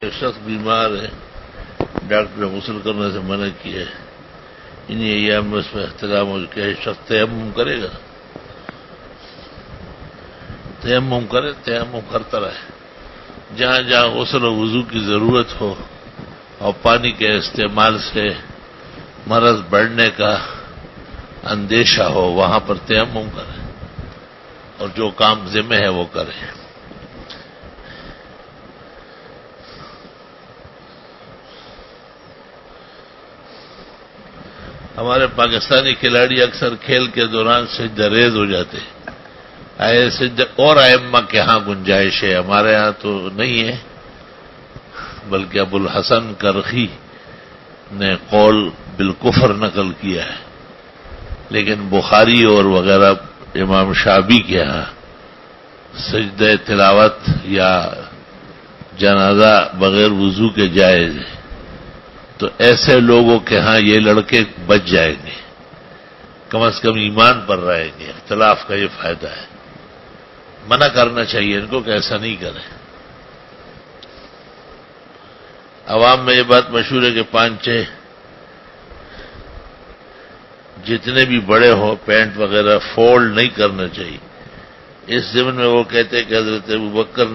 ایک شخص بیمار ہے، ڈاکٹر نے غسل کرنے سے منع کیا ہے، انہیں ایام میں اس میں اختلاف ہو کہ شخص تیمم کرے گا، تیمم کرے، تیمم کرتا رہے، جہاں جہاں غسل و وضو کی ضرورت ہو اور پانی کے استعمال سے مرض بڑھنے کا اندیشہ ہو وہاں پر تیمم کرے اور جو کام ذمہ ہے وہ کرے۔ ہمارے پاکستانی کھلاڑی اکثر کھیل کے دوران سجدہ ریز ہو جاتے ہیں، اور ائمہ کے ہاں گنجائش ہے، ہمارے ہاں تو نہیں ہے، بلکہ ابو الحسن کرخی نے قول بالکفر نقل کیا ہے، لیکن بخاری اور وغیرہ امام شعبی کے ہاں سجدہ تلاوت یا جنازہ بغیر وضو کے جائز ہے، تو ایسے لوگوں کے ہاں یہ لڑکے بچ جائیں گے، کم از کم ایمان پر رہیں گے۔ اختلاف کا یہ فائدہ ہے، منع کرنا چاہیے ان کو کہ ایسا نہیں کریں۔ عوام میں یہ بات مشہور ہے کہ پانچے جتنے بھی بڑے ہوں پینٹ وغیرہ فولڈ نہیں کرنا چاہیے۔ اس ضمن میں وہ کہتے ہیں کہ حضرت ابوبکر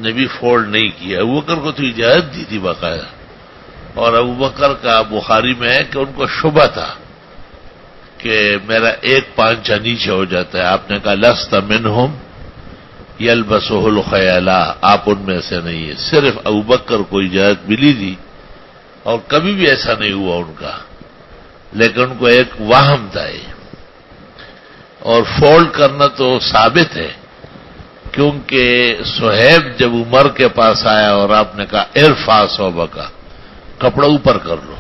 نے بھی فولڈ نہیں کیا، ابوبکر کو تو اجازت دی تھی باقاعدہ، اور ابوبکر کا بخاری میں ہے کہ ان کو شبہ تھا کہ میرا ایک پانچہ نیچے ہو جاتا ہے، آپ نے کہا لست منہم یلبسہ الخیلاء، آپ ان میں سے نہیں ہے، صرف ابوبکر کو اجازت ملی تھی اور کبھی بھی ایسا نہیں ہوا ان کا، لیکن ان کو ایک وہم تھا یہ۔ اور فولڈ کرنا تو ثابت ہے، کیونکہ صہیب جب عمر کے پاس آیا اور آپ نے کہا ارفع ثوبک، کپڑا اوپر کر لو،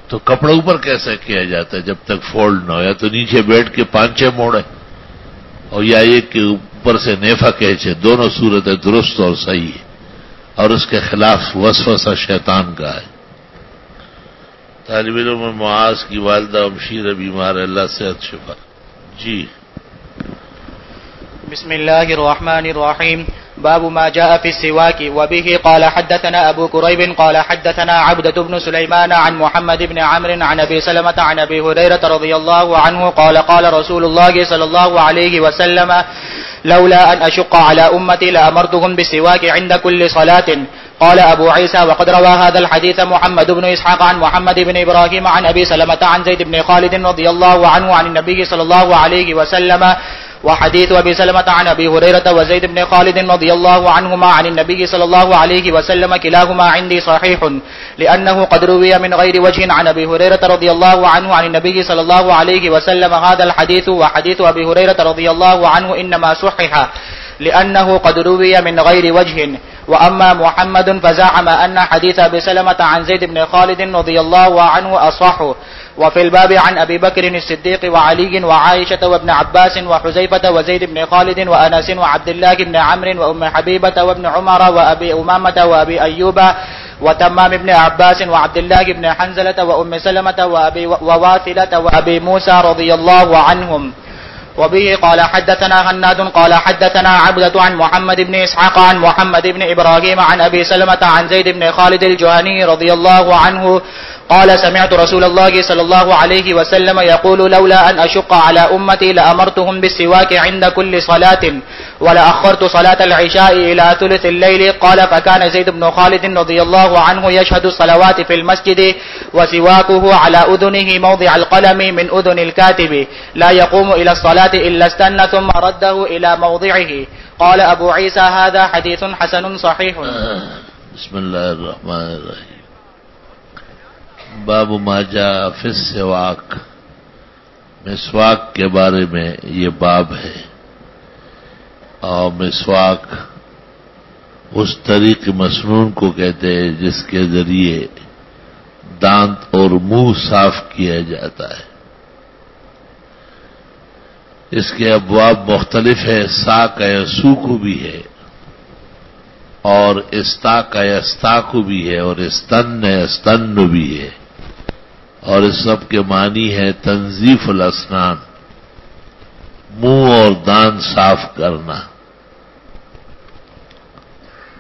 تو کپڑا اوپر کیسے کیا جاتا ہے جب تک فولڈ نہ ہو؟ یا تو نیچے بیٹھ کے پانچے موڑے اور یا ایک کے اوپر سے نیفا کھینچے، دونوں صورتیں درست اور صحیح ہے، اور اس کے خلاف وسوسہ شیطان کا ہے۔ طالب علم معاذ کی والدہ امشیر بیمار ہے، اللہ صحت شفا۔ جی بسم الله الرحمن الرحيم. باب ما جاء في السواك. وبه قال حدثنا أبو كريب قال حدثنا عبدة بن سليمان عن محمد بن عمرو عن أبي سلمة عن أبي هريرة رضي الله عنه قال قال رسول الله صلى الله عليه وسلم لولا أن أشق على أمتي لأمرتهم بالسواك عند كل صلاة. قال أبو عيسى وقد روى هذا الحديث محمد بن إسحاق عن محمد بن إبراهيم عن أبي سلمة عن زيد بن خالد رضي الله عنه عن النبي صلى الله عليه وسلم. وحديث أبي سلمة عن أبي هريرة وزيد بن خالد رضي الله عنهما عن النبي صلى الله عليه وسلم كلاهما عندي صحيح، لأنه قد روي من غير وجه عن أبي هريرة رضي الله عنه عن النبي صلى الله عليه وسلم هذا الحديث. وحديث أبي هريرة رضي الله عنه إنما صحح لأنه قد روي من غير وجه. وأما محمد فزعم أن حديث أبي سلمة عن زيد بن خالد رضي الله عنه أصح. وفي الباب عن أبي بكر الصديق وعلي وعائشة وابن عباس وحذيفة وزيد بن خالد وأنس وعبد الله بن عمرو وأم حبيبة وابن عمر وأبي أمامة وأبي أيوب وتمام بن عباس وعبد الله بن حنزلة وأم سلمة وأبي وواثلة وأبي موسى رضي الله عنهم. وبه قال حدثنا هناد قال حدثنا عبدة عن محمد بن إسحاق عن محمد بن إبراهيم عن أبي سلمة عن زيد بن خالد الجهني رضي الله عنه قال سمعت رسول الله صلى الله عليه وسلم يقول لولا أن أشق على أمتي لأمرتهم بالسواك عند كل صلاة ولأخرت صلاة العشاء إلى ثلث الليل. قال فكان زيد بن خالد رضي الله عنه يشهد الصلوات في المسجد وسواكه على أذنه موضع القلم من أذن الكاتب لا يقوم إلى الصلاة إلا استنى ثم رده إلى موضعه. قال أبو عيسى هذا حديث حسن صحيح. بسم الله الرحمن الرحيم. باب ما جاء فی السواک، مسواک کے بارے میں یہ باب ہے، اور مسواک اس طریق مسنون کو کہتے ہیں جس کے ذریعے دانت اور منہ صاف کیا جاتا ہے۔ اس کے ابواب مختلف ہے، سا کا یسوک بھی ہے اور استا کا یستاک بھی ہے اور استن یستن بھی ہے، اور اس سب کے معنی ہے تنظیف الاسنان، منہ اور دان صاف کرنا۔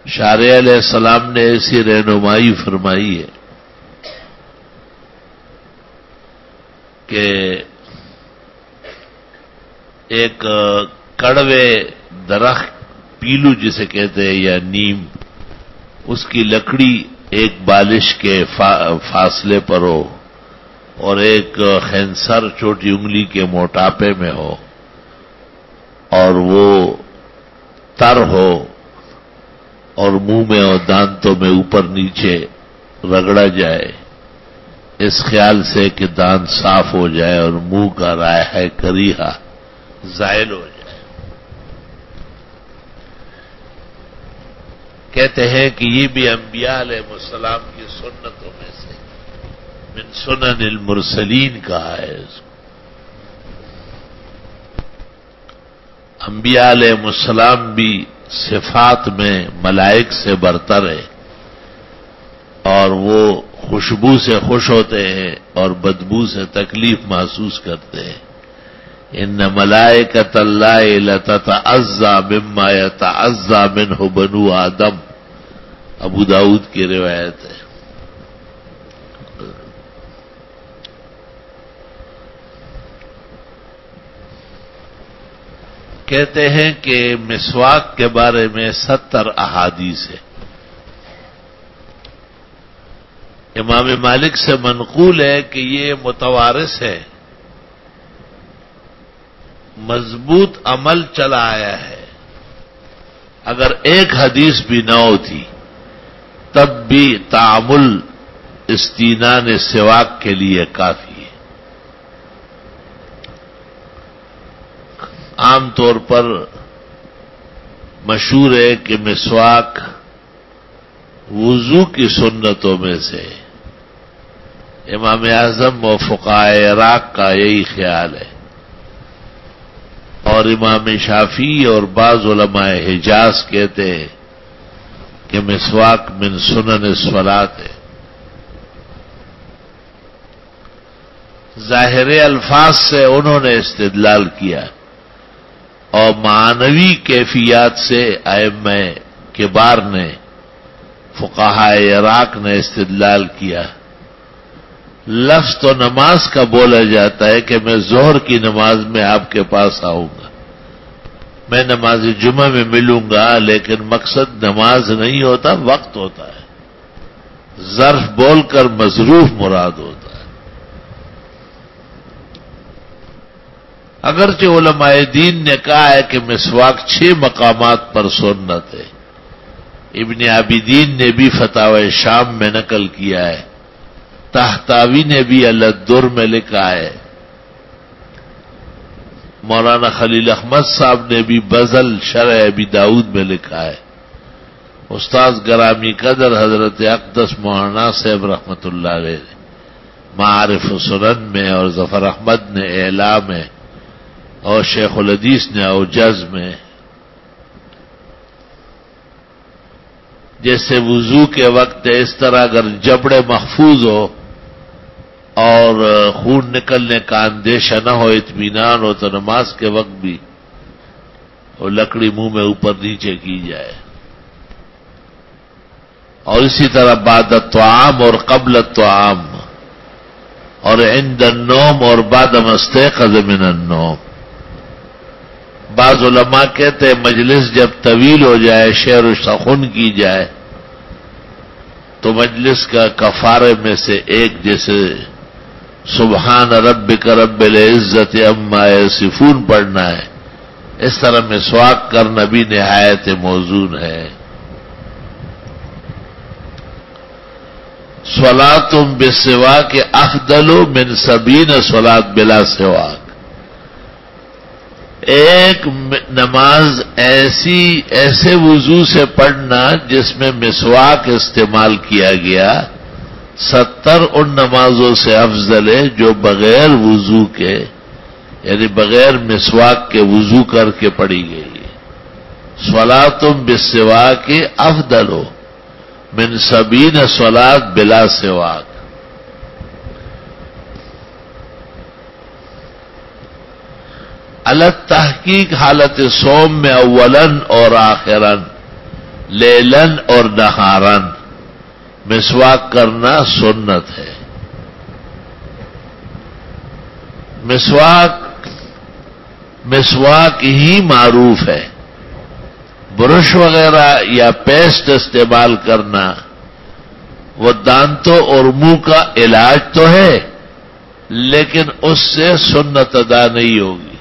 شارع علیہ السلام نے ایسی رہنمائی فرمائی ہے کہ ایک کڑوے درخت پیلو جسے کہتے ہیں یا نیم، اس کی لکڑی ایک بالش کے فاصلے پر ہو اور ایک خنصر چھوٹی انگلی کے موٹاپے میں ہو اور وہ تر ہو اور منہ میں اور دانتوں میں اوپر نیچے رگڑا جائے، اس خیال سے کہ دانت صاف ہو جائے اور منہ کا رائحہ کریہا زائل ہو جائے۔ کہتے ہیں کہ یہ بھی انبیاء علیہ السلام کی سنتوں میں سے من سنن المرسلین کہا ہے اس کو۔ انبیاء علیہ السلام بھی صفات میں ملائک سے برتر ہے، اور وہ خوشبو سے خوش ہوتے ہیں اور بدبو سے تکلیف محسوس کرتے ہیں۔ ان ملائکۃ اللہ لتتعزى مما يتعزى منه بنو آدم، ابو داؤد کی روایت ہے۔ کہتے ہیں کہ مسواک کے بارے میں 70 احادیث ہے۔ امام مالک سے منقول ہے کہ یہ متوارث ہے، مضبوط عمل چلا آیا ہے۔ اگر ایک حدیث بھی نہ ہوتی تب بھی تعامل استینان سواک کے لیے کافی ہے۔ عام طور پر مشہور ہے کہ مسواک وضو کی سنتوں میں سے، امام اعظم و فقہائے عراق کا یہی خیال ہے، اور امام شافعی اور بعض علماء حجاز کہتے ہیں کہ مسواک من سنن الصلاۃ ہے۔ ظاہر الفاظ سے انہوں نے استدلال کیا اور معنوی کیفیات سے ائمہ کبار نے، فقہائے عراق نے استدلال کیا۔ لفظ تو نماز کا بولا جاتا ہے کہ میں ظہر کی نماز میں آپ کے پاس آؤں گا، میں نماز جمعہ میں ملوں گا، لیکن مقصد نماز نہیں ہوتا، وقت ہوتا ہے۔ ظرف بول کر مصروف مراد ہوتا ہے۔ اگرچہ علماء دین نے کہا ہے کہ مسواک 6 مقامات پر سنت ہے۔ ابن عابدین نے بھی فتاوی شام میں نقل کیا ہے، طحطاوی نے بھی الدر میں لکھا ہے، مولانا خلیل احمد صاحب نے بھی بزل شرح ابی داؤد میں لکھا ہے، استاد گرامی قدر حضرت اقدس مولانا صاحب رحمت اللہ علیہ معارف سنن میں، اور ظفر احمد نے اعلام میں، اور شیخ الحدیث نے اوجز میں۔ جیسے وضو کے وقت اس طرح اگر جبڑے محفوظ ہو اور خون نکلنے کا اندیشہ نہ ہو، اطمینان ہو، تو نماز کے وقت بھی وہ لکڑی منہ میں اوپر نیچے کی جائے، اور اسی طرح بعد الطعام اور قبل الطعام، اور عند النوم اور بعد ما استيقظ من النوم۔ بعض علماء کہتے ہیں مجلس جب طویل ہو جائے، شعر و سخن کی جائے، تو مجلس کا کفارے میں سے ایک جیسے سبحان ربک رب العزت عما یصفون پڑھنا ہے، اس طرح مسواک کرنا بھی نہایت موزون ہے۔ صلاتم بالسواک افضل من 70 صلات بلا سواک۔ ایک نماز ایسے وضو سے پڑھنا جس میں مسواک استعمال کیا گیا، 70 ان نمازوں سے افضل ہے جو بغیر وضو کے، یعنی بغیر مسواک کے وضو کر کے پڑھی گئی ہے۔ صلاتم بالسواک افضل من 70 صلات بلا سواک۔ الگ تحقیق حالت صوم میں اولاً اور آخراً لیلن اور نہارن مسواک کرنا سنت ہے. مسواک ہی معروف ہے. برش وغیرہ یا پیسٹ استعمال کرنا وہ دانتوں اور منہ کا علاج تو ہے، لیکن اس سے سنت ادا نہیں ہوگی.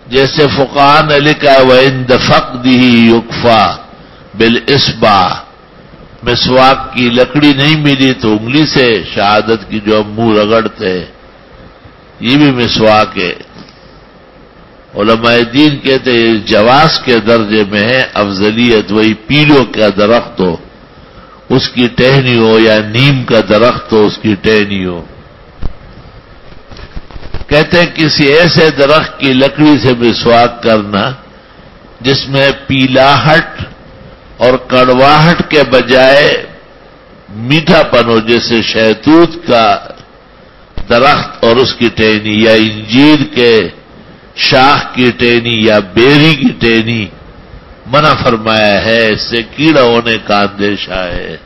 جیسے فقہاء نے لکھا ہے وَعِنْدَ فَقْدِهِ يُكْفَى بِالْإِصْبَعِ، مسواک کی لکڑی نہیں ملی تو انگلی سے شہادت کی جو ہم منہ رگڑتے یہ بھی مسواک ہے. علماء دین کہتے ہیں جواز کے درجے میں ہے، افضلیت وہی پیلوں کا درخت ہو اس کی ٹہنی ہو یا نیم کا درخت ہو اس کی ٹہنی ہو. کہتے ہیں کسی ایسے درخت کی لکڑی سے مسواک کرنا جس میں پیلاہٹ اور کڑواہٹ کے بجائے میٹھا پن ہو، جیسے شہتوت کا درخت اور اس کی ٹہنی یا انجیر کے شاخ کی ٹہنی یا بیری کی ٹہنی منع فرمایا ہے، اس سے کیڑا ہونے کا اندیشہ ہے.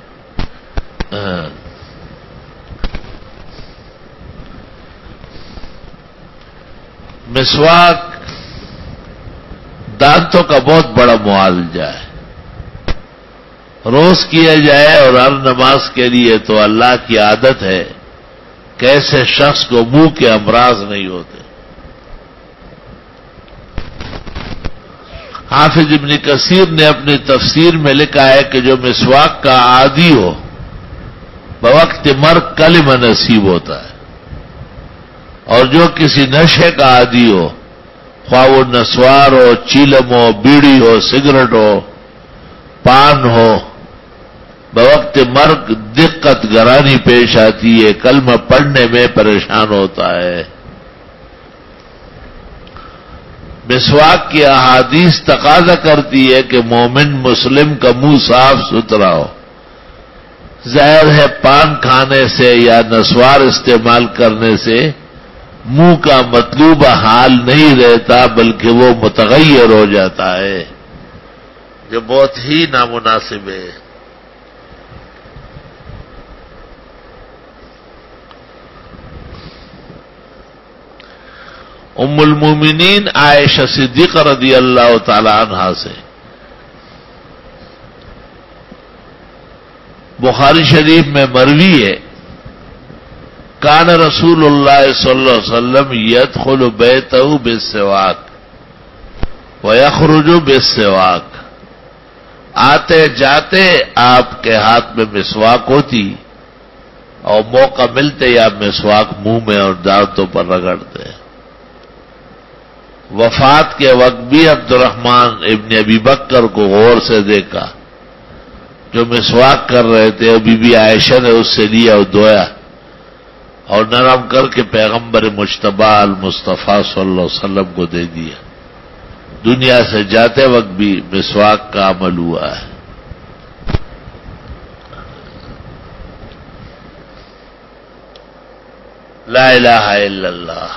مسواک دانتوں کا بہت بڑا معالجہ ہے. روز کیا جائے اور ہر نماز کے لیے تو اللہ کی عادت ہے کہ ایسے شخص کو منہ کے امراض نہیں ہوتے. حافظ ابن کثیر نے اپنی تفسیر میں لکھا ہے کہ جو مسواک کا عادی ہو بوقت مرگ کلمہ نصیب ہوتا ہے، اور جو کسی نشے کا عادی ہو، خواہ وہ نسوار ہو، چیلم ہو، بیڑی ہو، سگریٹ ہو، پان ہو، بوقت مرگ دقت گرانی پیش آتی ہے، کلمہ پڑھنے میں پریشان ہوتا ہے. مسواک کی احادیث تقاضا کرتی ہے کہ مومن مسلم کا منہ صاف ستھرا ہو. ظاہر ہے پان کھانے سے یا نسوار استعمال کرنے سے منہ کا مطلوبہ حال نہیں رہتا بلکہ وہ متغیر ہو جاتا ہے، جو بہت ہی نامناسب ہے. ام المومنین عائشہ صدیقہ رضی اللہ تعالی عنہا سے بخاری شریف میں مروی ہے کان رسول اللہ صلی اللہ علیہ وسلم يدخل بیتہ بالسواک ويخرج بالسواک، آتے جاتے آپ کے ہاتھ میں مسواک ہوتی اور موقع ملتے ہی آپ مسواک منہ میں اور دانتوں پر رگڑتے. وفات کے وقت بھی عبد الرحمن ابن ابی بکر کو غور سے دیکھا جو مسواک کر رہے تھے، بی بی عائشہ نے اس سے لیا اور دھویا اور نرم کر کے پیغمبر مجتبی المصطفیٰ صلی اللہ علیہ وسلم کو دے دیا. دنیا سے جاتے وقت بھی مسواک کا عمل ہوا ہے. لا الہ الا اللہ.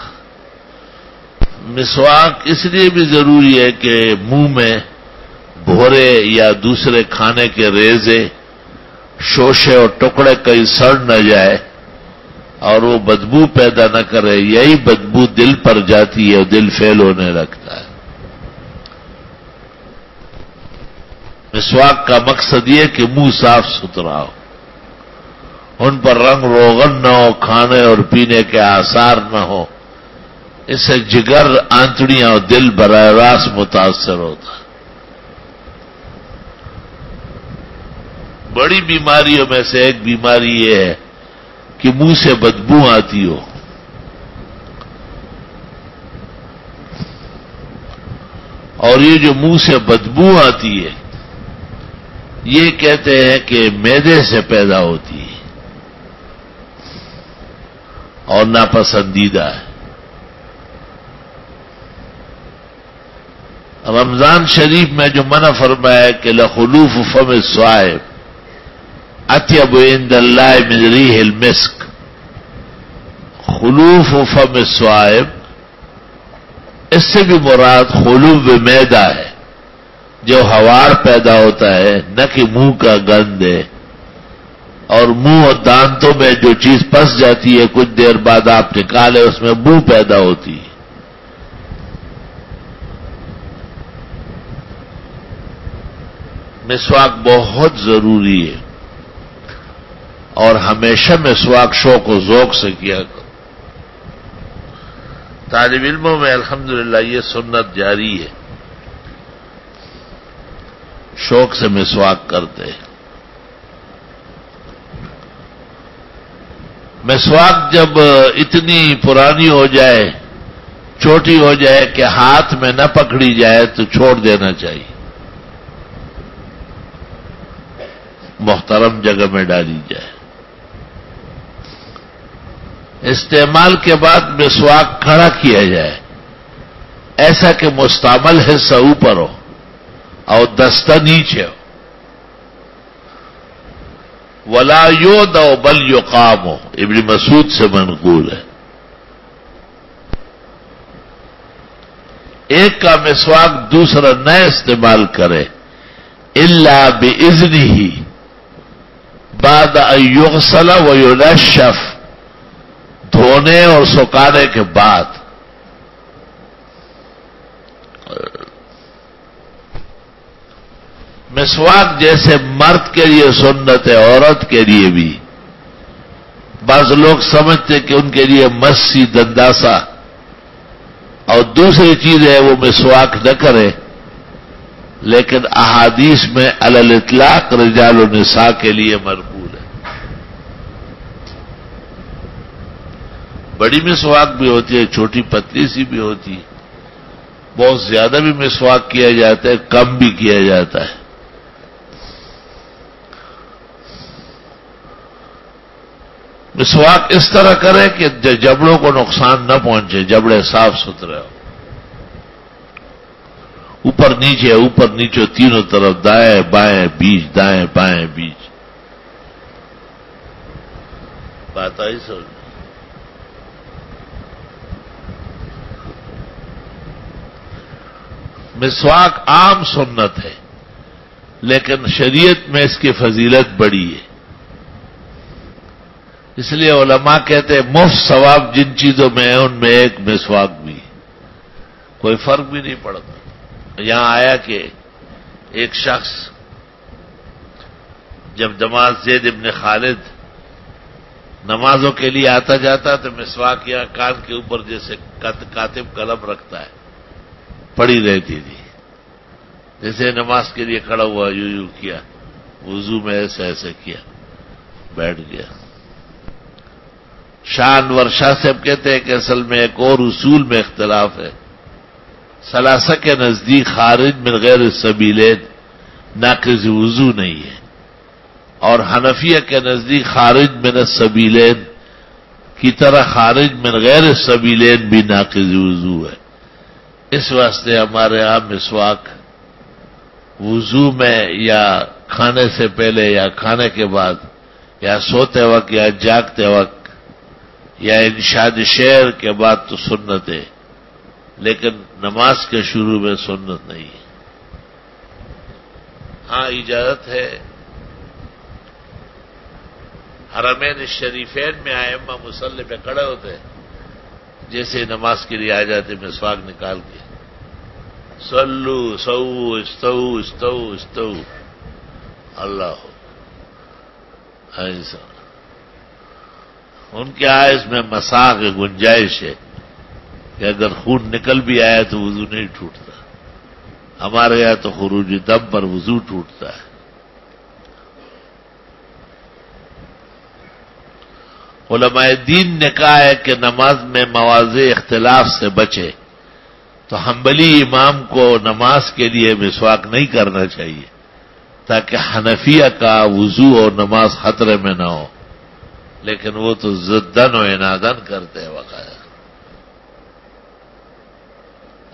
مسواک اس لیے بھی ضروری ہے کہ منہ میں بھورے یا دوسرے کھانے کے ریزے، شوشے اور ٹکڑے کہیں سڑ نہ جائے اور وہ بدبو پیدا نہ کرے. یہی بدبو دل پر جاتی ہے اور دل فیل ہونے لگتا ہے. مسواک کا مقصد یہ کہ منہ صاف ستھرا ہو، ان پر رنگ روغن نہ ہو، کھانے اور پینے کے آثار نہ ہو. اس سے جگر، آنتڑیاں اور دل براہ راست متاثر ہوتا. بڑی بیماریوں میں سے ایک بیماری یہ ہے کہ منہ سے بدبو آتی ہو. اور یہ جو منہ سے بدبو آتی ہے یہ کہتے ہیں کہ معدے سے پیدا ہوتی ہے اور ناپسندیدہ ہے. رمضان شریف میں جو منع فرمایا ہے کہ لخلوف فم الصائم اطیب عند اللہ من ریح المسک، خلوف فم الصائم اس سے بھی مراد خلوف معدہ ہے. جو ہوار پیدا ہوتا ہے، نہ کہ منہ کا گند ہے، اور منہ اور دانتوں میں جو چیز پس جاتی ہے کچھ دیر بعد آپ نکالے اس میں بو پیدا ہوتی ہے۔ مسواک بہت ضروری ہے، اور ہمیشہ مسواک شوق و ذوق سے کیا کرو۔ طالب علموں میں الحمدللہ یہ سنت جاری ہے، شوق سے مسواک کرتے ہیں۔ مسواک جب اتنی پرانی ہو جائے، چھوٹی ہو جائے کہ ہاتھ میں نہ پکڑی جائے تو چھوڑ دینا چاہیے، محترم جگہ میں ڈالی جائے۔ استعمال کے بعد مسواک کھڑا کیا جائے، ایسا کہ مستعمل حصہ اوپر ہو اور دستہ نیچے ہو۔ ولا یودع بل یقام ہو، ابن مسعود سے منقول ہے۔ ایک کا مسواک دوسرا نہ استعمال کرے، الا باذنہ، بعد ان یغسل وینشف، دھونے اور سکانے کے بعد۔ مسواک جیسے مرد کے لیے سنت ہے، عورت کے لیے بھی۔ بعض لوگ سمجھتے کہ ان کے لیے مسی دنداسا، اور دوسری چیز ہے وہ مسواک نہ کرے، لیکن احادیث میں علی الاطلاق رجال و نساء کے لیے مرغوب ہے۔ بڑی مسواک بھی ہوتی ہے، چھوٹی پتلی سی بھی ہوتی ہے، بہت زیادہ بھی مسواک کیا جاتا ہے، کم بھی کیا جاتا ہے۔ مسواک اس طرح کرے کہ جبڑوں کو نقصان نہ پہنچے، جبڑے صاف ستھرے ہو، اوپر نیچے تینوں طرف، دائیں بائیں بیچ، دائیں بائیں بیچ۔ بات آئی سمجھ؟ مسواک عام سنت ہے، لیکن شریعت میں اس کی فضیلت بڑی ہے۔ اس لیے علماء کہتے ہیں مفت ثواب جن چیزوں میں ہے ان میں ایک مسواک بھی، کوئی فرق بھی نہیں پڑتا۔ یہاں آیا کہ ایک شخص جب نماز زید ابن خالد نمازوں کے لیے آتا جاتا تو مسواک یا کان کے اوپر جیسے کاتب قلم رکھتا ہے پڑی رہتی تھی، جیسے نماز کے لیے کھڑا ہوا یوں کیا، وضو میں ایسے کیا، بیٹھ گیا۔ شاہ انور شاہ صاحب کہتے ہیں کہ اصل میں ایک اور اصول میں اختلاف ہے۔ ثلاثہ کے نزدیک خارج من غیر السبیلین ناقض وضو نہیں ہے، اور حنفیہ کے نزدیک خارج من السبیلین کی طرح خارج من غیر السبیلین بھی ناقض وضو ہے۔ اس واسطے ہمارے یہاں مسواک وضو میں یا کھانے سے پہلے یا کھانے کے بعد یا سوتے وقت یا جاگتے وقت یا انشاد شعر کے بعد تو سنت ہے، لیکن نماز کے شروع میں سنت نہیں ہے۔ ہاں اجازت ہے، حرمین شریفین میں ائمہ مصلی پہ کھڑے ہوتے، جیسے نماز کے لیے آ جاتے مسواک نکال کے، صلو سو استو استو استو اللہ ایسا۔ ان کے آئس میں مساق گنجائش ہے کہ اگر خون نکل بھی آیا تو وضو نہیں ٹوٹتا، ہمارے یہاں تو خروج دم پر وضو ٹوٹتا ہے۔ علماء دین نے کہا ہے کہ نماز میں مواضع اختلاف سے بچے، تو حنبلی امام کو نماز کے لیے مسواک نہیں کرنا چاہیے تاکہ حنفیہ کا وضو اور نماز خطرے میں نہ ہو، لیکن وہ تو ضدن و عنادن کرتے ہیں وقایا۔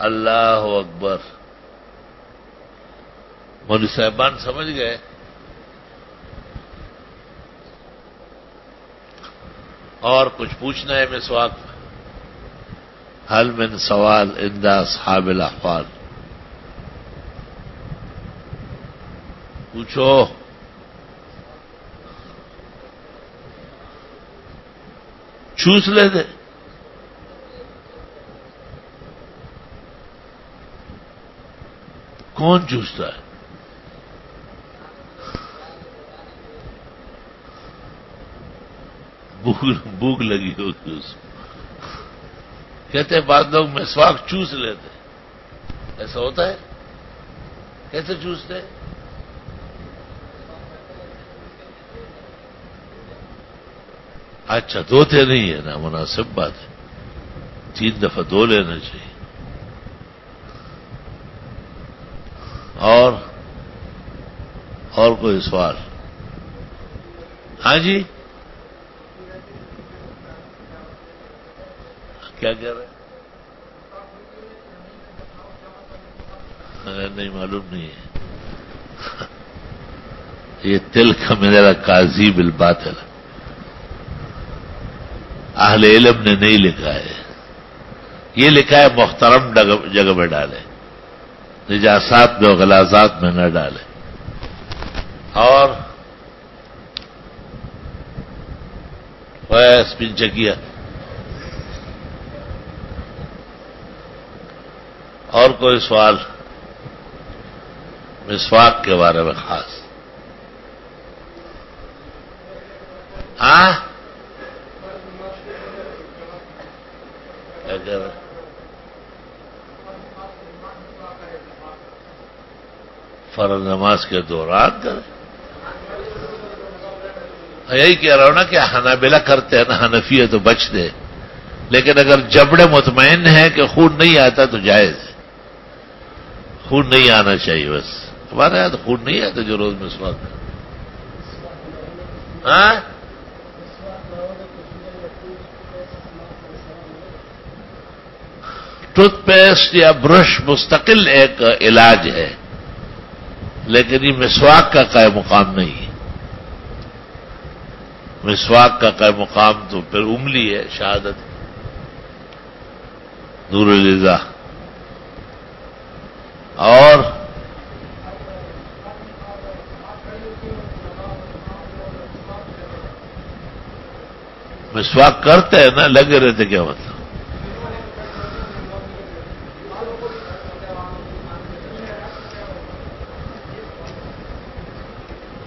اللہ اکبر۔ مولوی صاحبان سمجھ گئے؟ اور کچھ پوچھنا ہے مسواک میں؟ حل من سوال عند اصحاب الاحوال؟ پوچھو. چوس لیتے. کون چوستا ہے؟ بھوک لگی ہوگی اس کو. کہتے ہیں بعض لوگ مسواک چوس لیتے. ایسا ہوتا ہے؟ کیسے چوستے؟ اچھا دھوتے نہیں ہے نا، مناسب بات ہے. 3 دفعہ دھو لینا چاہیے. اور کوئی سوال؟ ہاں جی کیا کہہ رہے ہیں؟ نہیں معلوم نہیں ہے. یہ تل کا میرا قاضی بالباطل اہل علم نے نہیں لکھا ہے. یہ لکھا ہے محترم جگہ میں ڈالے، نجاسات میں غلاظات میں نہ ڈالے. اور اسپن چکیا. اور کوئی سوال مسواک کے بارے میں خاص؟ ہاں کیا کہہ رہے؟ فرض نماز کے دوران کرے. یہی کہہ رہا ہوں نا کہ حنابلہ کرتے ہیں نا، حنفی ہے تو بچ دے. لیکن اگر جبڑے مطمئن ہے کہ خون نہیں آتا تو جائز ہے. خون نہیں آنا چاہیے بس. ہمارے یہاں تو خون نہیں آتا جو روز مسواک. ہاں ٹوتھ پیسٹ یا برش مستقل ایک علاج ہے، لیکن یہ مسواک کا قائم مقام نہیں ہے. مسواک کا قائم مقام تو پھر انگلی ہے، شہادت نور الرضا. اور مسواک کرتے ہیں نا، لگے رہتے کیا مطلب؟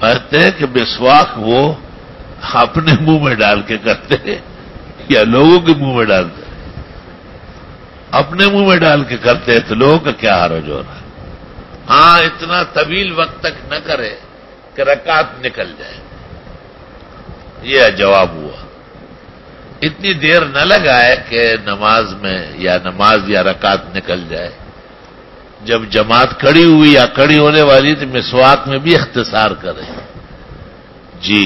کہتے ہیں کہ مسواک وہ اپنے منہ میں ڈال کے کرتے ہیں یا لوگوں کے منہ میں ڈالتے ہیں؟ اپنے منہ میں ڈال کے کرتے ہیں تو لوگوں کا کیا حرج ہو رہا ہے؟ ہاں اتنا طویل وقت تک نہ کرے کہ رکعت نکل جائے. یہ جواب ہوا. اتنی دیر نہ لگائے کہ نماز میں یا نماز یا رکعت نکل جائے. جب جماعت کھڑی ہوئی یا کھڑی ہونے والی تو مسواک میں بھی اختصار کرے. جی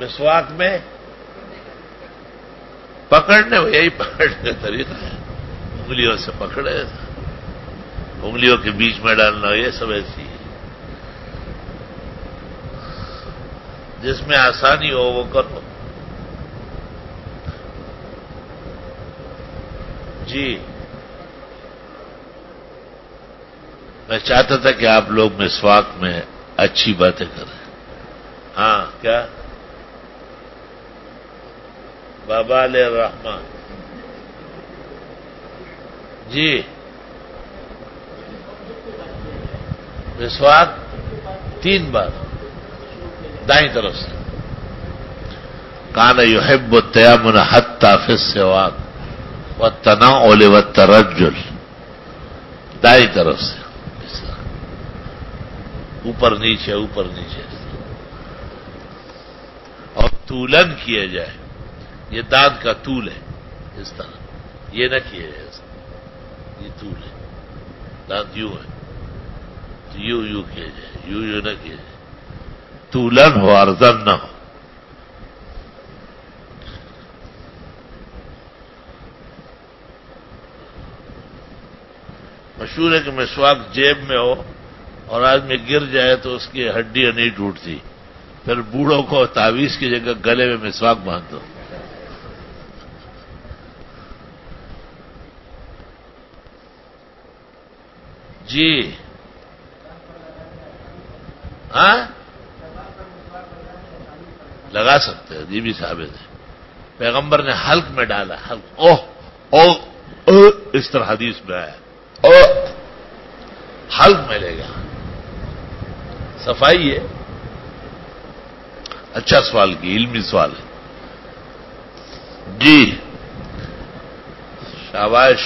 مسواک میں پکڑنے، یہی پکڑنے کا طریقہ ہے. انگلیوں سے پکڑے، انگلیوں کے بیچ میں ڈالنا، یہ سب ایسی ہے. جس میں آسانی ہو وہ کرو. جی میں چاہتا تھا کہ آپ لوگ مسواک میں اچھی باتیں کریں. ہاں کیا بابا علیہ الرحمان؟ جی مسواک 3 بار دائیں طرف سے. کان یحب التیامن حتی فی السواک والتناول والترجل. دائیں طرف سے اوپر نیچے اوپر نیچے. اور طولن کیا جائے. یہ دانت کا طول ہے، اس طرح یہ نہ کیا جائے. یہ طول ہے، دانت یوں ہے تو یوں کیا جائے، یوں نہ کیا جائے. طولن ہو عرضن نہ ہو. مشہور ہے کہ مسواک جیب میں ہو اور آدمی گر جائے تو اس کی ہڈیاں نہیں ٹوٹتی. پھر بوڑھوں کو تعویذ کی جگہ گلے میں مسواک باندھ دو. جی ہاں لگا سکتے ہیں، یہ بھی ثابت ہے. پیغمبر نے حلق میں ڈالا، حلق اس طرح حدیث میں آیا، حلق میں لے گا. صفائی ہے. اچھا سوال کی، علمی سوال ہے. جی شاباش.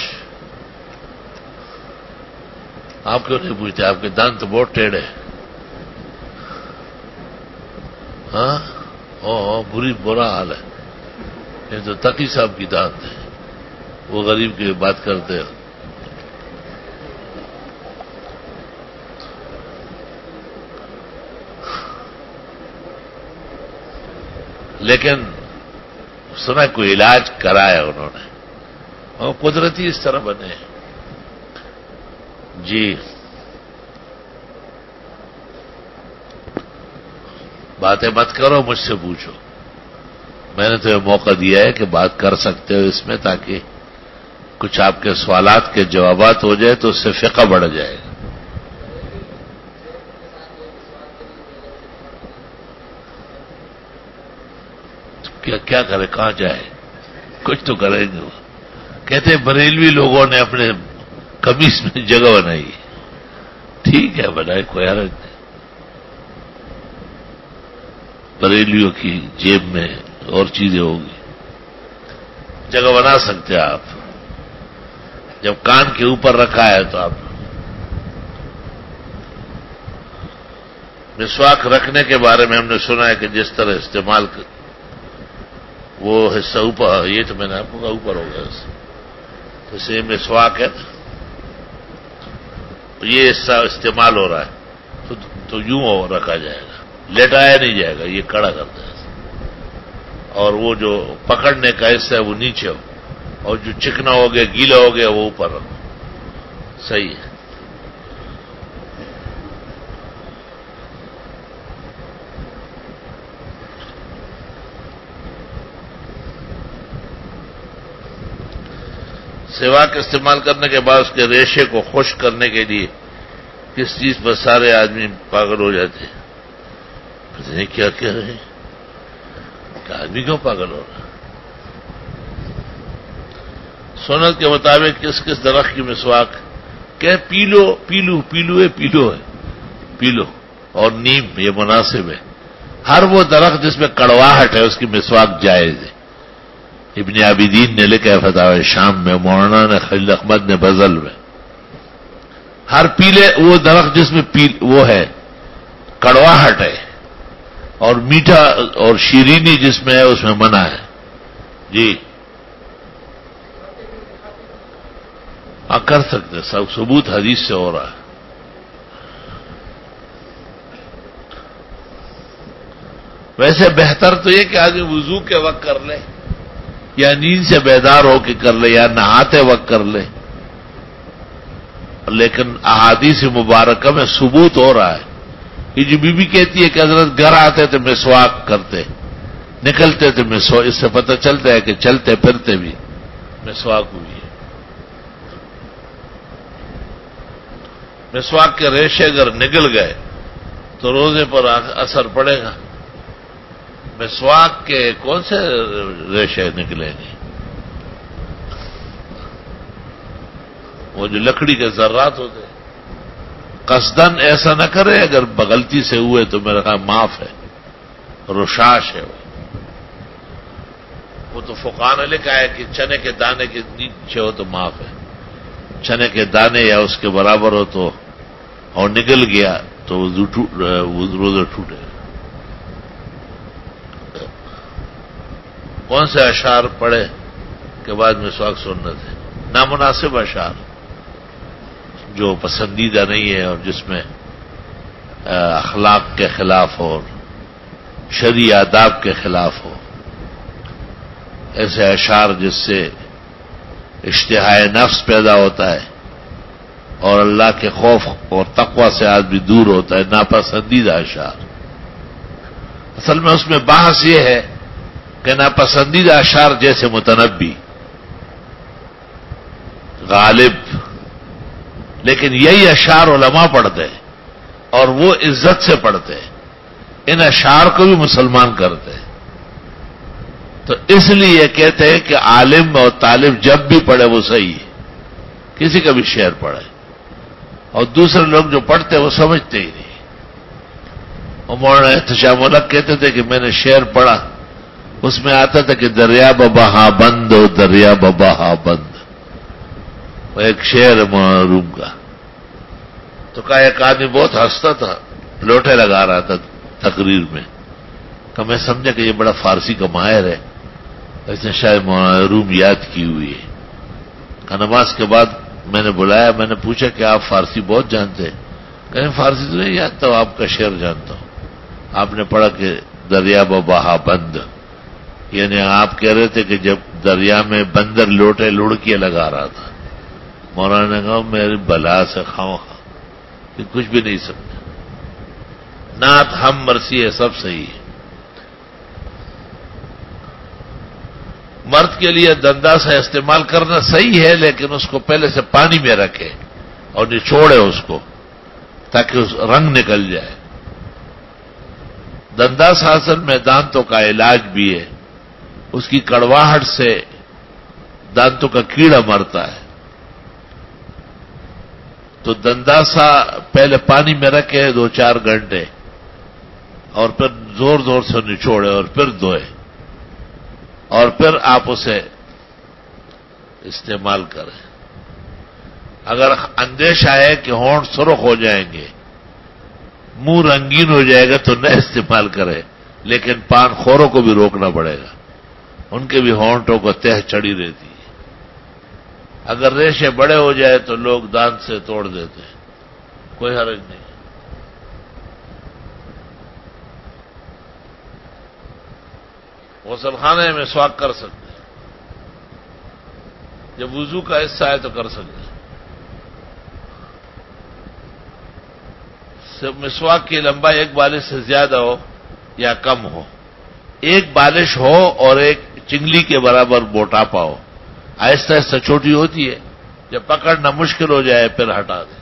آپ کیوں نہیں پوچھتے؟ آپ کے دانت تو بہت ٹیڑھے. ہاں برا حال ہے. یہ تو تقی صاحب کی دانت ہے، وہ غریب کی بات کرتے ہیں. لیکن سنا کوئی علاج کرایا انہوں نے، اور قدرتی اس طرح بنے. جی باتیں مت کرو، مجھ سے پوچھو. میں نے تو یہ موقع دیا ہے کہ بات کر سکتے ہو اس میں، تاکہ کچھ آپ کے سوالات کے جوابات ہو جائے تو اس سے فقہ بڑھ جائے گا. کیا کرے، کہاں جائے؟ کچھ تو کریں گے. وہ کہتے ہیں بریلوی لوگوں نے اپنے قمیص میں جگہ بنائی. ٹھیک ہے بنائے، کوئی حرج نہیں. بریلیوں کی جیب میں اور چیزیں ہوگی، جگہ بنا سکتے ہیں آپ. جب کان کے اوپر رکھا ہے تو آپ مسواک رکھنے کے بارے میں ہم نے سنا ہے کہ جس طرح استعمال وہ حصہ اوپر، یہ تو میں نے آپ کو کہا اوپر ہو گیا. جیسے مسواک ہے نا، یہ حصہ استعمال ہو رہا ہے تو یوں رکھا جائے گا، لیٹایا نہیں جائے گا، یہ کڑا کرتا ہے. اور وہ جو پکڑنے کا حصہ ہے وہ نیچے ہو، اور جو چکنا ہو گیا، گیلا ہو گیا، وہ اوپر رکھو. صحیح ہے. سیوا کا استعمال کرنے کے بعد اس کے ریشے کو خشک کرنے کے لیے کس چیز پر سارے آدمی پاگل ہو جاتے ہیں؟ پتہ نہیں کیا کہہ رہے ہیں کہ آدمی کیوں پاگل ہو رہا ہے؟ سنت کے مطابق کس کس درخت کی مسواک کہ پیلو ہے پیلو اور نیم، یہ مناسب ہے. ہر وہ درخت جس میں کڑواہٹ ہے اس کی مسواک جائز ہے. ابن عابدین نے لکھا ہے فتاوی شام میں، مولانا خلیل احمد نے غزل میں. ہر پیلے وہ درخت جس میں وہ ہے کڑواہٹ ہے، اور میٹھا اور شیرینی جس میں ہے اس میں منع ہے. جی کر سکتے، سب ثبوت حدیث سے ہو رہا ہے. ویسے بہتر تو یہ کہ آدمی وضو کے وقت کر لے، یا نیند سے بیدار ہو کے کر لے، یا نہاتے وقت کر لے. لیکن احادیث مبارکہ میں ثبوت ہو رہا ہے. یہ جو بی بی کہتی ہے کہ حضرت گھر آتے تھے مسواک کرتے، نکلتے تھے مسواک، اس سے پتہ چلتا ہے کہ چلتے پھرتے بھی مسواک ہوئی ہے. مسواک کے ریشے اگر نکل گئے تو روزے پر اثر پڑے گا. مسواک کے کون سے ریشے نکلیں گے؟ وہ جو لکڑی کے ذرات ہوتے ہیں. قصدن ایسا نہ کرے، اگر بغلطی سے ہوئے تو میرا خیال معاف ہے، رشاش ہے. وہ تو فقہاء نے لکھا ہے کہ چنے کے دانے کے نیچے ہو تو معاف ہے، چنے کے دانے یا اس کے برابر ہو تو اور نکل گیا تو روزہ ٹوٹے. کون سے اشعار پڑھے کے بعد مسواک سنت ہے؟ نامناسب اشعار جو پسندیدہ نہیں ہے اور جس میں اخلاق کے خلاف ہو اور شرعی آداب کے خلاف ہو، ایسے اشعار جس سے اشتہائے نفس پیدا ہوتا ہے اور اللہ کے خوف اور تقوی سے آدمی دور ہوتا ہے، ناپسندیدہ اشعار. اصل میں اس میں بحث یہ ہے کہ ناپسندیدہ اشعار جیسے متنبی، غالب، لیکن یہی اشعار علماء پڑھتے ہیں اور وہ عزت سے پڑھتے ہیں، ان اشعار کو بھی مسلمان کرتے ہیں. تو اس لیے کہتے ہیں کہ عالم اور طالب جب بھی پڑھے وہ صحیح ہے، کسی کا بھی شعر پڑھے، اور دوسرے لوگ جو پڑھتے ہیں وہ سمجھتے ہی نہیں. اور مولانا احتشام الحق کہتے تھے کہ میں نے شعر پڑھا، اس میں آتا تھا کہ دریا بہا بند ہو، دریا بہا بند. وہ ایک شعر ہے مولانا روم کا. تو کہا ایک آدمی بہت ہنستا تھا، لوٹے لگا رہا تھا تقریر میں. کہ میں سمجھا کہ یہ بڑا فارسی کا ماہر ہے، اس نے شاید مولانا روم یاد کی ہوئی ہے. کہ نماز کے بعد میں نے بلایا، میں نے پوچھا کہ آپ فارسی بہت جانتے ہیں؟ کہ فارسی تو نہیں جانتا ہوں، آپ کا شعر جانتا ہوں. آپ نے پڑھا کہ دریا بہا بند، یعنی آپ کہہ رہے تھے کہ جب دریا میں بندر لوٹے لڑکیاں لگا رہا تھا. مولانا نے کہا میری بلا سے کھاؤں کہ کچھ بھی نہیں سمجھا. نعت ہم مرثی ہے، سب صحیح ہے. مرد کے لیے دنداسا استعمال کرنا صحیح ہے، لیکن اس کو پہلے سے پانی میں رکھے اور نچوڑے اس کو تاکہ اس رنگ نکل جائے. دنداسا اصل میں دانتوں کا علاج بھی ہے، اس کی کڑواہٹ سے دانتوں کا کیڑا مرتا ہے. تو دنداسا پہلے پانی میں رکھے 2-4 گھنٹے اور پھر زور زور سے نچوڑے اور پھر دھوئے اور پھر آپ اسے استعمال کریں. اگر اندیشہ ہے کہ ہونٹ سرخ ہو جائیں گے، منہ رنگین ہو جائے گا تو نہ استعمال کرے، لیکن پان خوروں کو بھی روکنا پڑے گا، ان کے بھی ہونٹوں کو تہ چڑھی رہتی ہے. اگر ریشے بڑے ہو جائے تو لوگ دانت سے توڑ دیتے ہیں، کوئی حرج نہیں. غسل خانے میں مسواک کر سکتے ہیں، جب وضو کا حصہ ہے تو کر سکتے ہیں. مسواک کی لمبائی ایک بالش سے زیادہ ہو یا کم ہو، ایک بالش ہو اور ایک چنگلی کے برابر موٹاپا ہو. آہستہ آہستہ چھوٹی ہوتی ہے، جب پکڑنا مشکل ہو جائے پھر ہٹا دیں.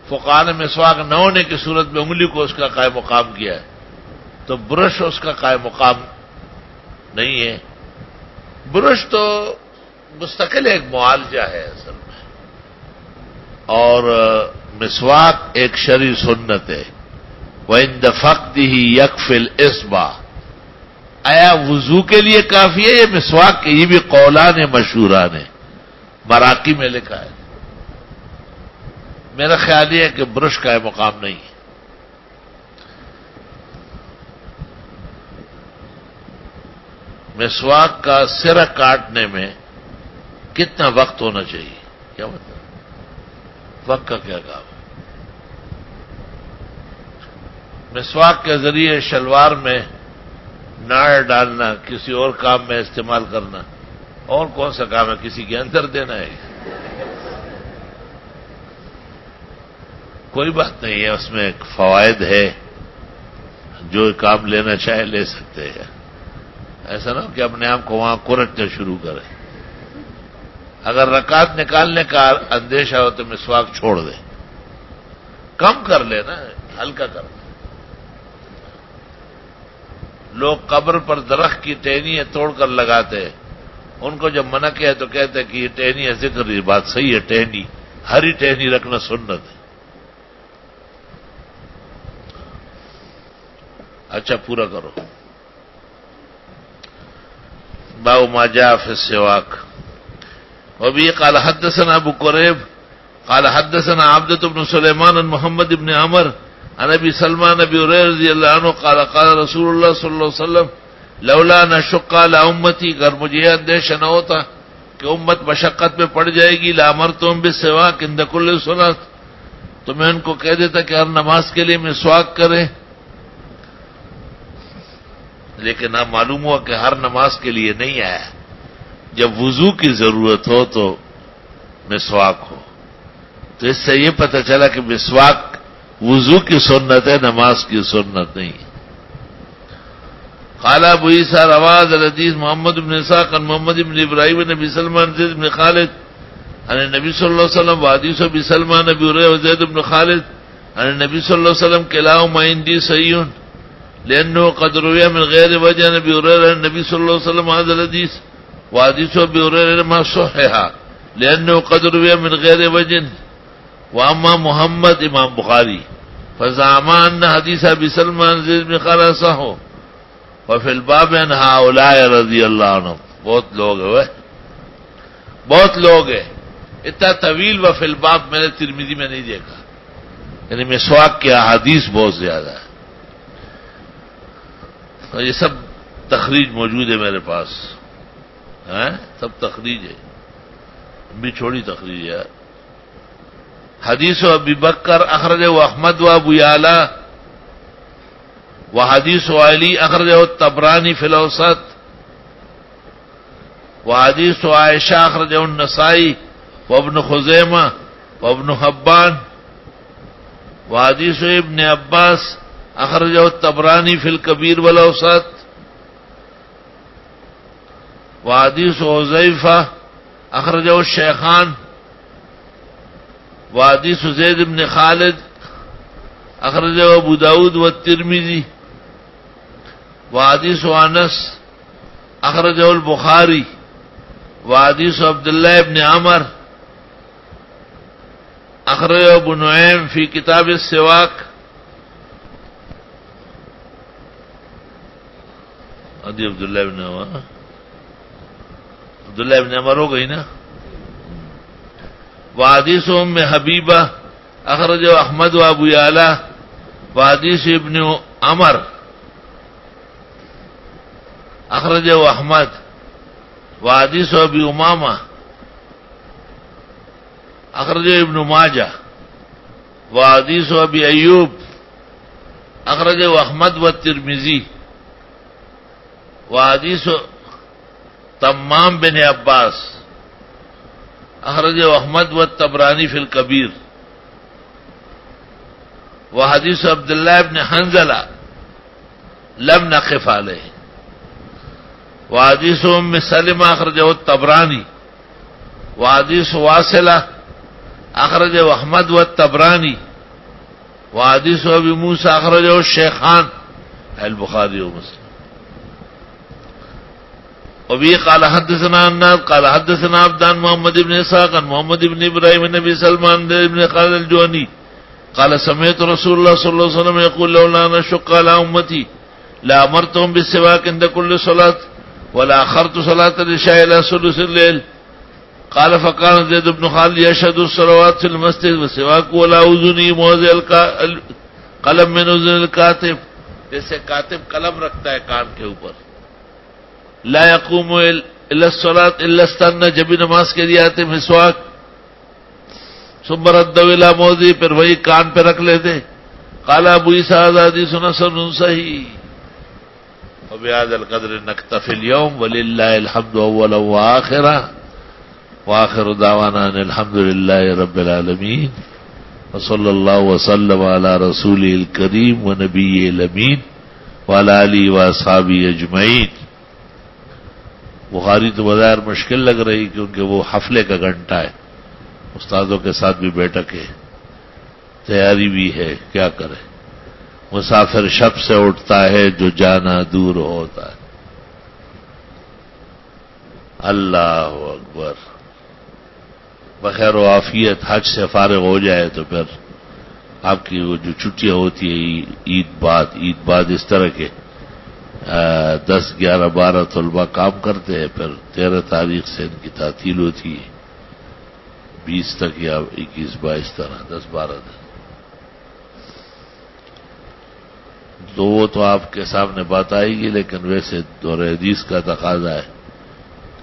فقہاء نے مسواک نہ ہونے کی صورت میں انگلی کو اس کا قائم مقام کیا ہے، تو برش اس کا قائم مقام نہیں ہے. برش تو مستقل ایک معالجہ ہے اصل میں، اور مسواک ایک شرعی سنت ہے. وَعِنْدَ فَقْدِهِ يَكْفِي الْإِصْبَعَ، آیا وضو کے لیے کافی ہے یا مسواک کے؟ یہ بھی قولان مشہوران ہیں، مراقی میں لکھا ہے. میرا خیال یہ ہے کہ برش کا مقام نہیں ہے. مسواک کا سرا کاٹنے میں کتنا وقت ہونا چاہیے؟ کیا مطلب وقت کا کیا کام ہے؟ مسواک کے ذریعے شلوار میں ناڑ ڈالنا، کسی اور کام میں استعمال کرنا، اور کون سا کام ہے؟ کسی کے اندر دینا ہے؟ کوئی بات نہیں ہے، اس میں ایک فوائد ہے، جو کام لینا چاہے لے سکتے ہیں. ایسا نہ ہو کہ اپنے آپ کو وہاں کورٹنا شروع کرے. اگر رکعت نکالنے کا اندیشہ ہو تو مسواک چھوڑ دے، کم کر لے نا، ہلکا کر لے. لوگ قبر پر درخت کی ٹہنیاں توڑ کر لگاتے ہیں، ان کو جب منع کیا تو کہتے ہیں کہ یہ ٹہنی ہے ذکر. یہ بات صحیح ہے، ٹہنی ہری ٹہنی رکھنا سنت ہے. اچھا پورا کرو. باب ما جاء في السواك وبه قال حدثنا ابو قريب قال حدثنا عبدة بن سليمان عن محمد بن عمر عن ابي سلمان ابي هريره رضي الله عنه قال قال رسول الله صلى الله عليه وسلم لولا نشق على امتي، اگر مجھے اندیشہ نہ ہوتا کہ امت مشقت میں پڑ جائے گی، لامرتهم بالسواك عند كل صلاة، تو میں ان کو کہہ دیتا کہ ہر نماز کے لیے مسواک کریں. لیکن اب معلوم ہوا کہ ہر نماز کے لیے نہیں آیا، جب وضو کی ضرورت ہو تو مسواک ہو. تو اس سے یہ پتہ چلا کہ مسواک وضو کی سنت ہے، نماز کی سنت نہیں. قال ابو عيسى رواه الحديث محمد بن اسحاق عن محمد بن ابراهيم بن ابي سلمى عن زيد بن خالد عن النبي صلى الله عليه وسلم وحديث ابي سلمى عن ابي هريره وزيد بن خالد عن النبي صلى الله عليه وسلم كلاهما عندي صحيح لانه قد روي من غير وجه عن ابي هريره عن النبي صلى الله عليه وسلم هذا الحديث وحديث ابي هريره ما صحح لانه قد روي من غير وجه واما محمد امام بخاری فزعم ان حديث ابي سلمى عن زيد بن خالد صح وفي الباب عن هؤلاء رضی اللہ عنہم. بہت لوگ ہیں، بہت لوگ ہیں، اتنا طویل وفی الباب میں نے ترمذی میں نہیں دیکھا. یعنی مسواک کی احادیث بہت زیادہ ہے. اور یہ سب تخریج موجود ہے میرے پاس، سب تخریج ہے، بھی چھوڑی تخریج ہے. حدیث ابی بکر اخرجہ احمد و ابو یعلا وحدیث علی اخرجہ الطبرانی فی الاوسط وحدیث عائشہ اخرجہ النسائی وابن خزیمہ وابن حبان وحدیث ابن عباس اخرجہ الطبرانی فی الکبیر والاوسط وحدیث حذیفہ اخرجہ الشیخان وحدیث زید بن خالد اخرجہ ابو داود والترمذی وحدیث انس اخرجہ البخاری وحدیث عبداللہ ابن عمر اخرجہ ابو نعیم فی کتاب السواک. عبداللہ ابن عمر ہو گئی نا. وحدیث ام حبیبہ اخرجہ احمد و ابو یعلا وحدیث ابن عمر اخرجہ احمد وحدیث ابی امامہ اخرجہ ابن ماجہ وحدیث ابی ایوب اخرجہ احمد و ترمذی وحدیث تمام بن عباس اخرجہ احمد و طبرانی فی الکبیر وحدیث عبداللہ ابن حنظلہ لم نقف علیہ وحدیث ام سلمہ اخرجہ الطبرانی وحدیث واصلہ اخرجہ احمد و طبرانی وحدیث ابی موسیٰ اخرجہ الشیخان البخاری و مسلم. وبه قال حدثنا الناس قال حدثنا عبدان محمد بن اسحاق عن محمد بن ابراهيم بن ابي سلمان بن خالد الجهني قال سمعت رسول الله صلى الله عليه وسلم يقول لولا ان اشق على امتي لامرتهم بالسواك عند كل صلاه ولا اخرت صلاه العشاء الى ثلث الليل. قال فكان زيد بن خالد يشهد الصلوات في المسجد والسواك ولا اذني موضع قلم من اذن الكاتب، جیسے کاتب قلم رکھتا ہے کان کے اوپر. لا يقوم الا الصلاة الا استنى، جب بھی نماز کے لیے آتے مسواک ثم ردوا الى موضع، پھر وہی کان پہ رکھ لیتے. قال ابو عيسى هذا حديث حسن صحيح. وبهذا القدر نكتفي اليوم ولله الحمد اولا واخرا واخر دعوانا ان الحمد لله رب العالمين وصلى الله وسلم على رسوله الكريم ونبيه الامين وعلى اله واصحابه اجمعين. بخاری تو بظاہر مشکل لگ رہی کیونکہ وہ حفلے کا گھنٹہ ہے، استادوں کے ساتھ بھی بیٹھک ہے، تیاری بھی ہے، کیا کرے. مسافر شب سے اٹھتا ہے جو جانا دور ہوتا ہے. اللہ اکبر. بخیر و عافیت حج سے فارغ ہو جائے تو پھر آپ کی وہ جو چھٹیاں ہوتی ہے عید بعد اس طرح کے 10، 11، 12 طلبہ کام کرتے ہیں، پھر 13 تاریخ سے ان کی تعطیل ہوتی ہے، 20 تک یا 21، 22 طرح 10، 12 دن. تو وہ تو آپ کے سامنے بات آئے گی، لیکن ویسے دور حدیث کا تقاضا ہے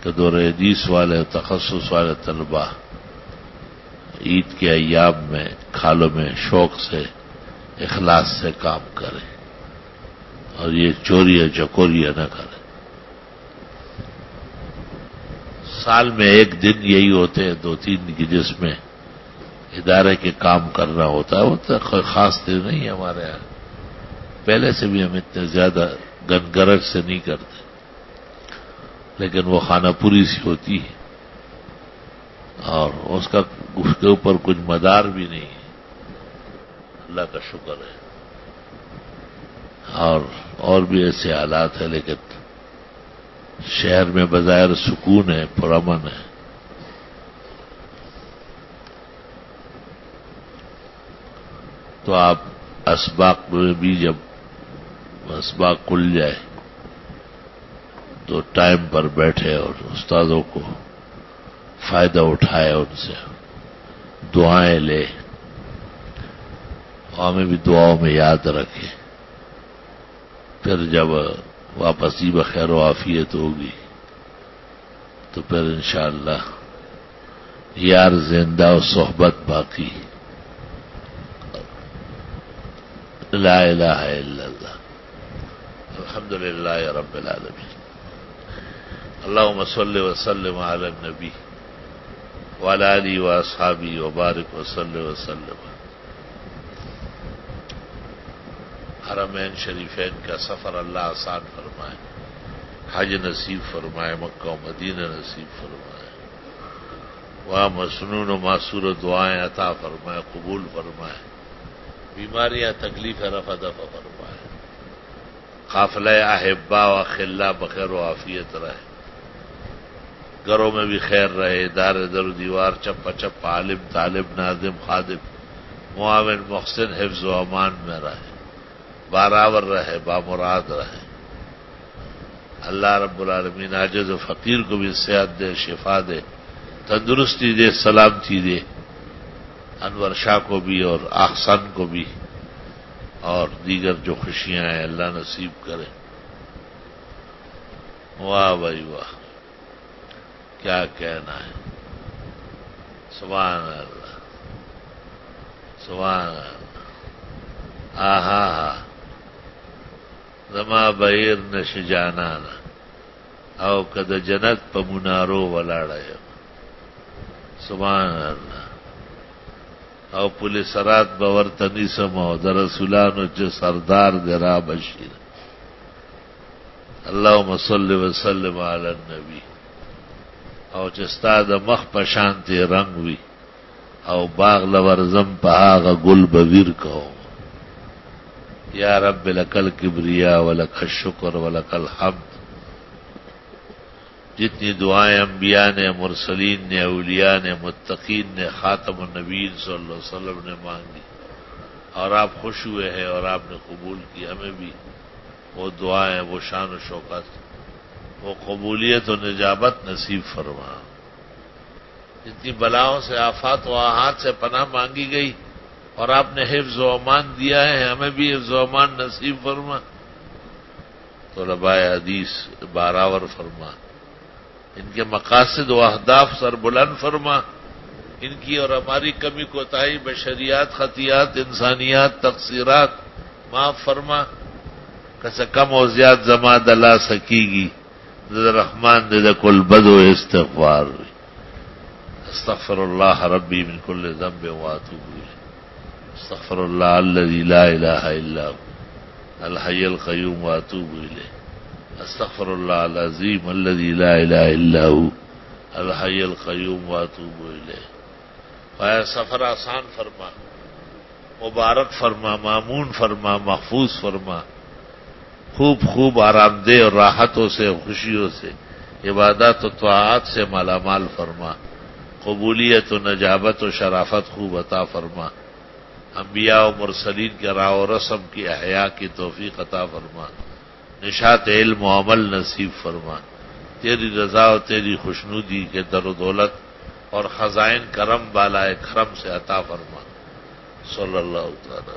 کہ دور حدیث والے تخصص والے طلبہ عید کے ایام میں کھالوں میں شوق سے اخلاص سے کام کریں اور یہ چوریاں چکوریاں نہ کریں. سال میں ایک دن یہی ہوتے ہیں 2-3 کی جس میں ادارے کے کام کرنا ہوتا ہے. وہ تو خاص دن نہیں ہے ہمارے یہاں، پہلے سے بھی ہم اتنے زیادہ گنگرج سے نہیں کرتے، لیکن وہ خانہ پوری سی ہوتی ہے اور اس کے اوپر کچھ مدار بھی نہیں ہے، اللہ کا شکر ہے۔ اور بھی ایسے حالات ہیں، لیکن شہر میں بظاہر سکون ہے، پرامن ہے۔ تو آپ اسباق میں بھی جب اسباق کھل جائے تو ٹائم پر بیٹھے اور استادوں کو فائدہ اٹھائے، ان سے دعائیں لے، اور ہمیں بھی دعاؤں میں یاد رکھے۔ پھر جب واپسی بخیر و عافیت ہوگی تو پھر انشاءاللہ یار زندہ و صحبت باقی۔ لا الہ الا اللہ، الحمدللہ رب العالمین۔ اللہم صلی وسلم علی النبی وعلی آلہ واصحابہ وبارک وسلم۔ حرمین شریفین کا سفر اللہ آسان فرمائے، حج نصیب فرمائے، مکہ و مدینہ نصیب فرمائے، وہاں مسنون و معصور دعائیں عطا فرمائے، قبول فرمائے، بیماریاں تکلیف رفع دفع فرمائے، قافلہ احبا و خلا بخیر و عافیت رہے، گھروں میں بھی خیر رہے، دار در و دیوار چپا چپا، عالم طالب ناظم خادم معاون محسن حفظ و امان میں رہے، بارآور رہے، بامراد رہے۔ اللہ رب العالمین عاجز و فقیر کو بھی صحت دے، شفا دے، تندرستی دے، سلامتی دے، انور شاہ کو بھی اور احسن کو بھی، اور دیگر جو خوشیاں ہیں اللہ نصیب کرے۔ واہ بھائی واہ، کیا کہنا ہے، سبحان اللہ سبحان اللہ۔ آہا ہا زما بہیر نش جانانا او کد جنت پا منارو ولاڑا، سبحان اللہ۔ او پولیس رات بورتنی سمو در رسولانو چه سردار درا بشیر۔ اللہم صلی وسلم علی النبی، او چستا د مخ پشانتی رنگ وی، او باغ لورزم پہاغ گل بویر کہو۔ یا رب لکل کبریا ولک الشکر ولک الحمد۔ جتنی دعائیں انبیاء نے، مرسلین نے، اولیاء نے، متقین نے، خاتم النبیین صلی اللہ علیہ وسلم نے مانگی اور آپ خوش ہوئے ہیں اور آپ نے قبول کی، ہمیں بھی وہ دعائیں، وہ شان و شوکت، وہ قبولیت و نجابت نصیب فرما۔ جتنی بلاؤں سے، آفات و آحات سے پناہ مانگی گئی اور آپ نے حفظ و امان دیا ہے، ہمیں بھی حفظ و امان نصیب فرما۔ طلباء حدیث بارآور فرما، ان کے مقاصد و اہداف سر بلند فرما، ان کی اور ہماری کمی کوتاہی، بشریات، خطیات، انسانیات، تقصیرات معاف فرما۔ کسے کم و زیاد زما دلا سکی گی، رحمان دے کل بد و استغفار۔ استغفر اللہ ربی من کل ذنب واتوب الیہ، استغفر اللہ الذی لا الہ الا هو الحی القیوم واتوب الیہ، استغفر اللہ العظیم الذی لا الہ الا هو الحی القیوم واتوب الیہ۔ اے سفر آسان فرما، مبارک فرما، مامون فرما، محفوظ فرما، خوب آرام دہ اور راحتوں سے، خوشیوں سے، عبادات و طاعات سے مالا مال فرما، قبولیت و نجابت و شرافت خوب عطا فرما، انبیاء و مرسلین کے راہ و رسم کی احیاء کی توفیق عطا فرما، نشاط علم و عمل نصیب فرما، تیری رضا و تیری خوشنودی کے در و دولت اور خزائن کرم بالائے کرم سے عطا فرما۔ صلی اللہ تعالی